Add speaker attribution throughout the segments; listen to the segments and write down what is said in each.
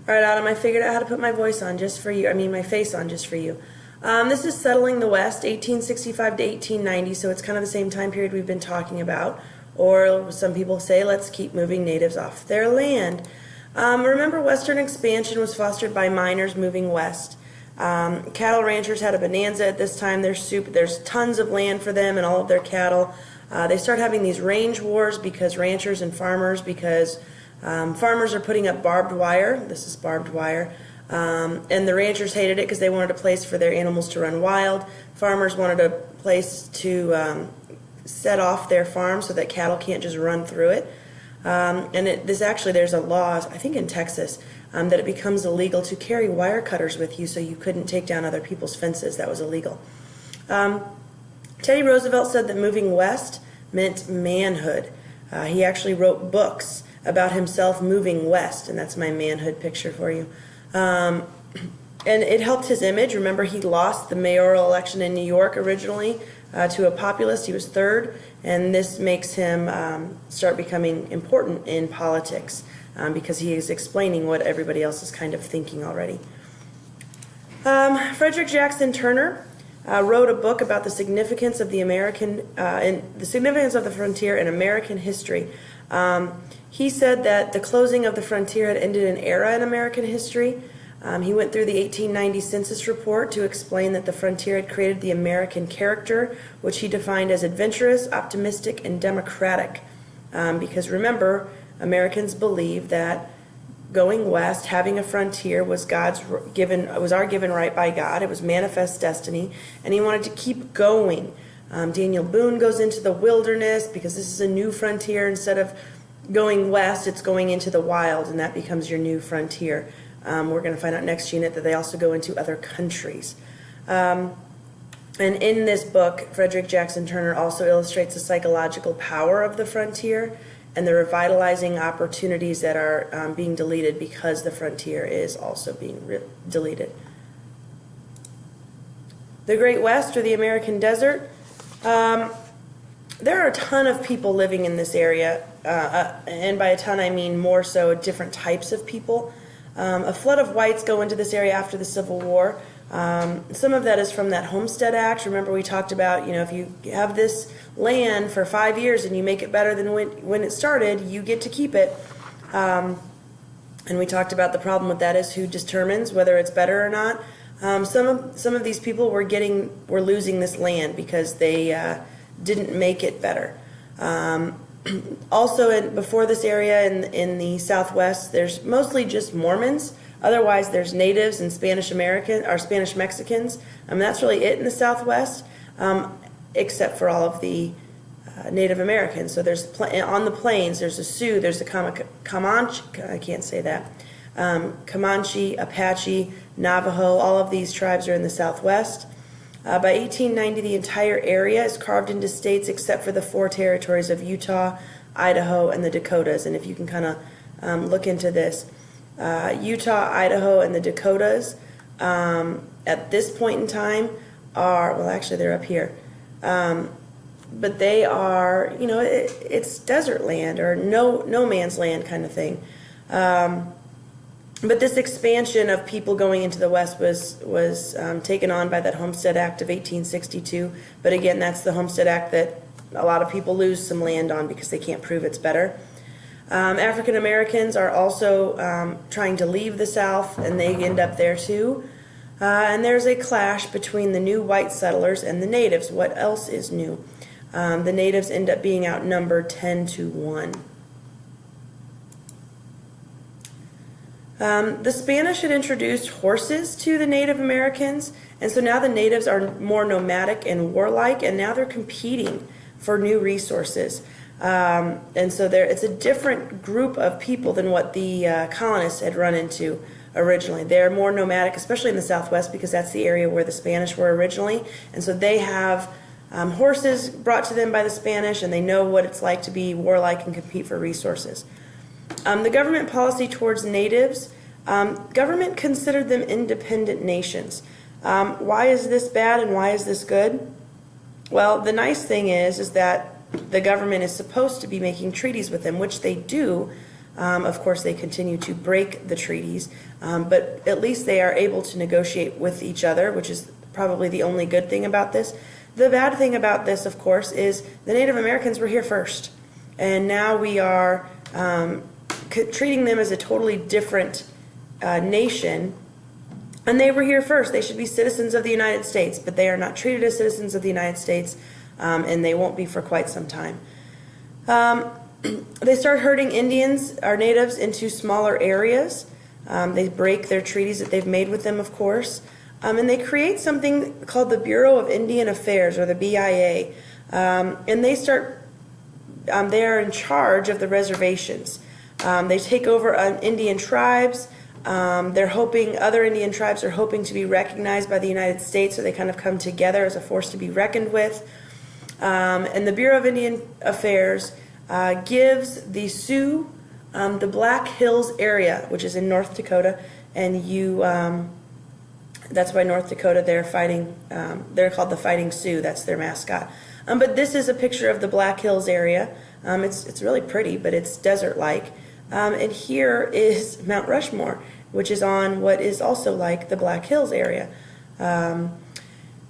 Speaker 1: All right, Adam, I figured out how to put my voice on just for you. My face on just for you. This is Settling the West, 1865 to 1890, so it's kind of the same time period we've been talking about. Or some people say, let's keep moving natives off their land. Remember, Western expansion was fostered by miners moving west. Cattle ranchers had a bonanza at this time. There's tons of land for them and all of their cattle. They start having these range wars because farmers are putting up barbed wire. This is barbed wire. And the ranchers hated it because they wanted a place for their animals to run wild. Farmers wanted a place to set off their farm so that cattle can't just run through it. There's a law, I think in Texas, that it becomes illegal to carry wire cutters with you, so you couldn't take down other people's fences. That was illegal. Teddy Roosevelt said that moving west meant manhood. He actually wrote books about himself moving west, and that's my manhood picture for you. And it helped his image. Remember, he lost the mayoral election in New York originally to a populist. He was third, and this makes him start becoming important in politics because he is explaining what everybody else is kind of thinking already. Frederick Jackson Turner wrote a book about the significance of the significance of the frontier in American history. He said that the closing of the frontier had ended an era in American history. He went through the 1890 census report to explain that the frontier had created the American character, which he defined as adventurous, optimistic, and democratic. Because remember, Americans believed that going west, having a frontier, was our given right by God. It was manifest destiny, and he wanted to keep going. Daniel Boone goes into the wilderness because this is a new frontier. Instead of going west, it's going into the wild, and that becomes your new frontier. We're going to find out next unit that they also go into other countries. And in this book, Frederick Jackson Turner also illustrates the psychological power of the frontier and the revitalizing opportunities that are being deleted because the frontier is also being deleted. The Great West, or the American Desert. There are a ton of people living in this area, and by a ton I mean more so different types of people. A flood of whites go into this area after the Civil War. Some of that is from that Homestead Act. Remember, we talked about, if you have this land for 5 years and you make it better than when it started, you get to keep it. And we talked about the problem with that is who determines whether it's better or not. Some of these people were losing this land because they didn't make it better. Also, before this area in the Southwest, there's mostly just Mormons. Otherwise, there's natives and Spanish Mexicans. That's really it in the Southwest, except for all of the Native Americans. So there's on the plains, there's the Sioux, there's the Comanche, I can't say that, Comanche, Apache, Navajo. All of these tribes are in the Southwest. By 1890, the entire area is carved into states except for the 4 territories of Utah, Idaho, and the Dakotas. And if you can kind of look into this, Utah, Idaho, and the Dakotas at this point in time they're up here. But they are, it's desert land or no man's land kind of thing. But this expansion of people going into the West was taken on by that Homestead Act of 1862. But again, that's the Homestead Act that a lot of people lose some land on because they can't prove it's better. African Americans are also trying to leave the South, and they end up there too. And there's a clash between the new white settlers and the natives. What else is new? The natives end up being outnumbered 10-1. The Spanish had introduced horses to the Native Americans, and so now the natives are more nomadic and warlike, and now they're competing for new resources. And so it's a different group of people than what the colonists had run into originally. They're more nomadic, especially in the Southwest, because that's the area where the Spanish were originally, and so they have horses brought to them by the Spanish, and they know what it's like to be warlike and compete for resources. The government policy towards natives, government considered them independent nations. Why is this bad and why is this good? Well, the nice thing is that the government is supposed to be making treaties with them, which they do, Of course, they continue to break the treaties, but at least they are able to negotiate with each other, which is probably the only good thing about this. The bad thing about this, of course, is the Native Americans were here first, and now we are treating them as a totally different nation. And they were here first. They should be citizens of the United States, but they are not treated as citizens of the United States, and they won't be for quite some time. They start herding Indians, or natives, into smaller areas. They break their treaties that they've made with them, of course. And they create something called the Bureau of Indian Affairs, or the BIA. And they are in charge of the reservations. They take over Indian tribes. Other Indian tribes are hoping to be recognized by the United States, so they kind of come together as a force to be reckoned with. And the Bureau of Indian Affairs gives the Sioux the Black Hills area, which is in North Dakota, and that's why North Dakota, they're fighting, they're called the Fighting Sioux, that's their mascot. But this is a picture of the Black Hills area. It's really pretty, but it's desert-like. And here is Mount Rushmore, which is on what is also like the Black Hills area. Then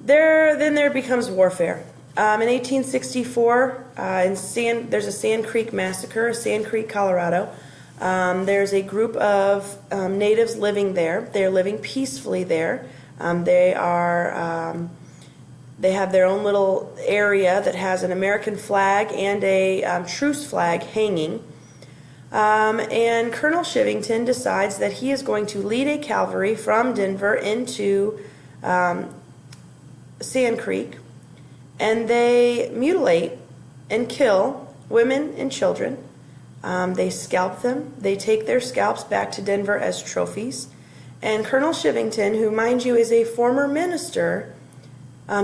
Speaker 1: there becomes warfare. In 1864, there's a Sand Creek massacre, Sand Creek, Colorado. There's a group of natives living there. They're living peacefully there. They have their own little area that has an American flag and a truce flag hanging. And Colonel Chivington decides that he is going to lead a cavalry from Denver into Sand Creek, and they mutilate and kill women and children. They scalp them. They take their scalps back to Denver as trophies. And Colonel Chivington, who, mind you, is a former minister,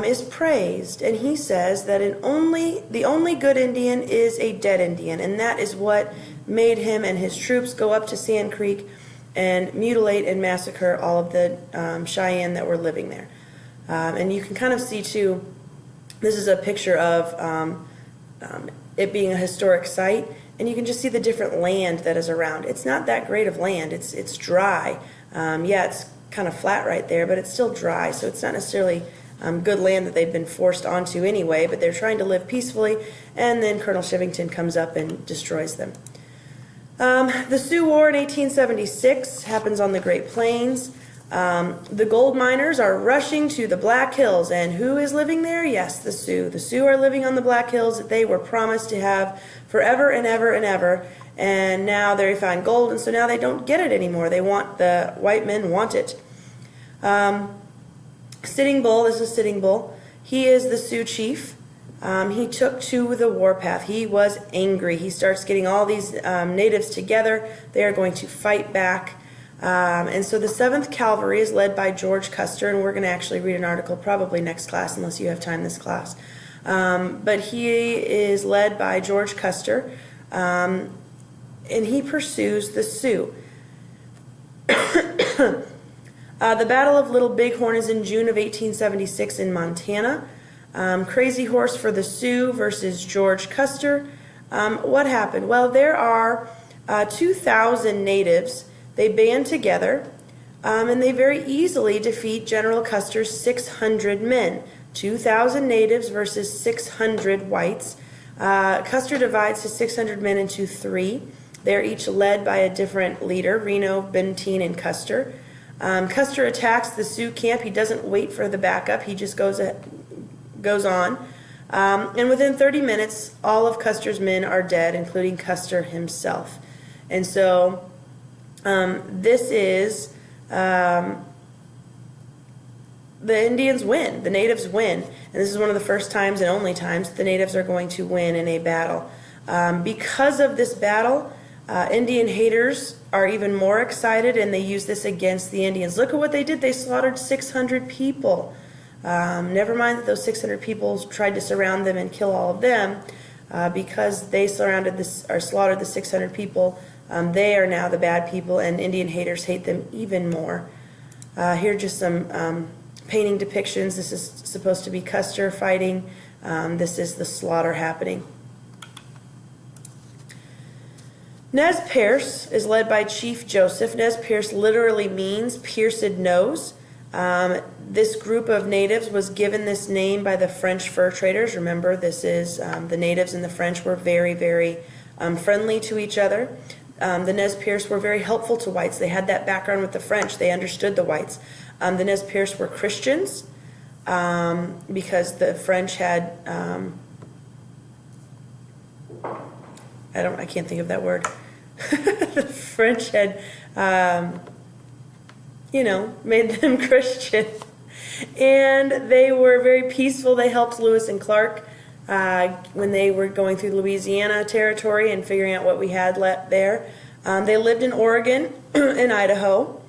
Speaker 1: is praised, and he says that the only good Indian is a dead Indian, and that is what made him and his troops go up to Sand Creek and mutilate and massacre all of the Cheyenne that were living there. And you can kind of see, too, this is a picture of it being a historic site, and you can just see the different land that is around. It's not that great of land. It's dry. It's kind of flat right there, but it's still dry, so it's not necessarily good land that they've been forced onto anyway, but they're trying to live peacefully, and then Colonel Chivington comes up and destroys them. The Sioux War in 1876 happens on the Great Plains. The gold miners are rushing to the Black Hills, and who is living there? Yes, the Sioux. The Sioux are living on the Black Hills that they were promised to have forever and ever and ever, and now they find gold, and so now they don't get it anymore. The white men want it. Sitting Bull, this is Sitting Bull. He is the Sioux chief. He took to the warpath. He was angry. He starts getting all these natives together. They are going to fight back. And so the 7th Cavalry is led by George Custer, and we're going to actually read an article probably next class unless you have time this class. But he is led by George Custer, and he pursues the Sioux. The Battle of Little Bighorn is in June of 1876 in Montana. Crazy Horse for the Sioux versus George Custer. What happened? Well, there are 2,000 natives. They band together, and they very easily defeat General Custer's 600 men. 2,000 natives versus 600 whites. Custer divides his 600 men into 3. They're each led by a different leader, Reno, Benteen, and Custer. Custer attacks the Sioux camp. He doesn't wait for the backup. He just goes on. And within 30 minutes, all of Custer's men are dead, including Custer himself. And so this is, the Indians win. The natives win. And this is one of the first times and only times the natives are going to win in a battle. Because of this battle, Indian haters are even more excited, and they use this against the Indians. Look at what they did. They slaughtered 600 people. Never mind that those 600 people tried to surround them and kill all of them. Because they slaughtered the 600 people, they are now the bad people, and Indian haters hate them even more. Here are just some painting depictions. This is supposed to be Custer fighting. This is the slaughter happening. Nez Perce is led by Chief Joseph. Nez Perce literally means pierced nose. This group of natives was given this name by the French fur traders. Remember, this is the natives and the French were very, very friendly to each other. The Nez Perce were very helpful to whites. They had that background with the French. They understood the whites. The Nez Perce were Christians because the French had, I can't think of that word. The French had, made them Christian. And they were very peaceful. They helped Lewis and Clark when they were going through Louisiana territory and figuring out what we had left there. They lived in Oregon and Idaho.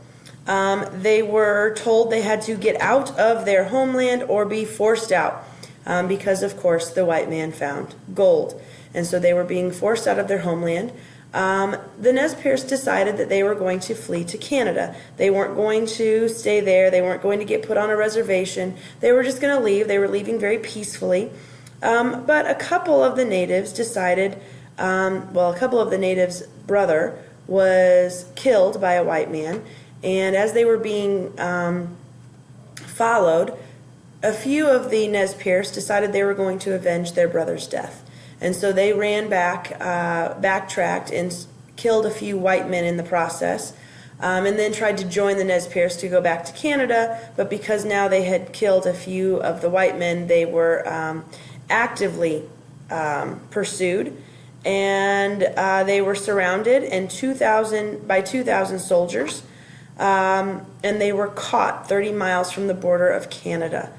Speaker 1: They were told they had to get out of their homeland or be forced out because, of course, the white man found gold. And so they were being forced out of their homeland. The Nez Perce decided that they were going to flee to Canada. They weren't going to stay there. They weren't going to get put on a reservation. They were just going to leave. They were leaving very peacefully. But a couple of the natives decided, a couple of the natives' brother was killed by a white man. And as they were being followed, a few of the Nez Perce decided they were going to avenge their brother's death. And so they ran back, backtracked, and killed a few white men in the process, and then tried to join the Nez Perce to go back to Canada. But because now they had killed a few of the white men, they were actively pursued, and they were surrounded by 2,000 soldiers, and they were caught 30 miles from the border of Canada.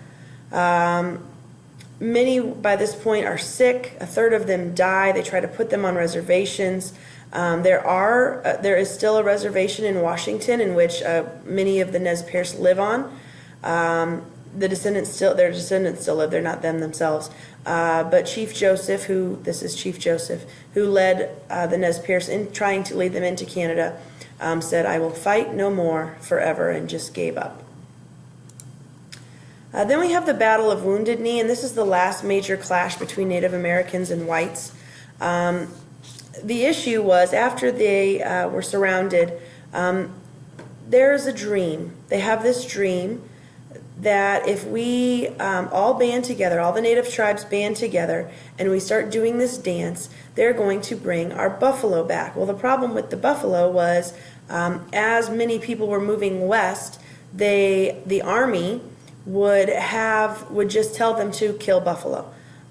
Speaker 1: Many by this point are sick. A third of them die. They try to put them on reservations. There is still a reservation in Washington in which many of the Nez Perce live on. Their descendants still live. They're not them themselves. But Chief Joseph, who led the Nez Perce in trying to lead them into Canada, said, "I will fight no more forever," and just gave up. Then we have the Battle of Wounded Knee, and this is the last major clash between Native Americans and whites. The issue was, after they were surrounded, there's a dream. They have this dream that if we all band together, all the native tribes band together, and we start doing this dance, they're going to bring our buffalo back. Well, the problem with the buffalo was, as many people were moving west, the army would just tell them to kill buffalo.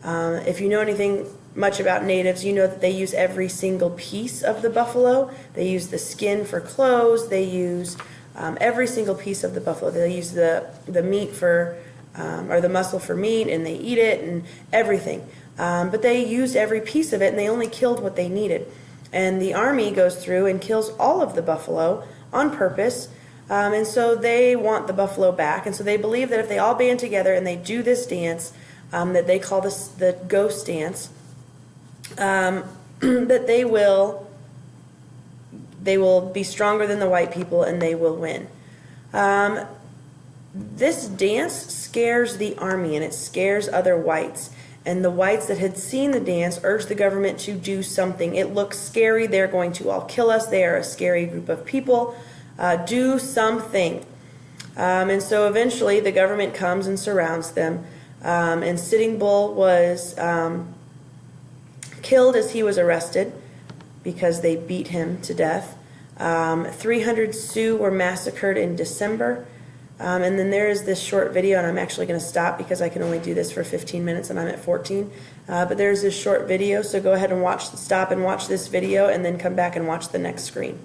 Speaker 1: If you know anything much about natives, you know that they use every single piece of the buffalo. They use the skin for clothes. They use every single piece of the buffalo. They use the meat or the muscle for meat, and they eat it and everything. But they used every piece of it, and they only killed what they needed. And the army goes through and kills all of the buffalo on purpose. And so they want the buffalo back. And so they believe that if they all band together and they do this dance that they call the ghost dance, that they will be stronger than the white people and they will win. This dance scares the army and it scares other whites. And the whites that had seen the dance urged the government to do something. It looks scary. They're going to all kill us. They are a scary group of people. Do something. And so eventually the government comes and surrounds them. And Sitting Bull was killed as he was arrested because they beat him to death. 300 Sioux were massacred in December. And then there is this short video, and I'm actually going to stop because I can only do this for 15 minutes and I'm at 14. But there's this short video, so go ahead and stop and watch this video and then come back and watch the next screen.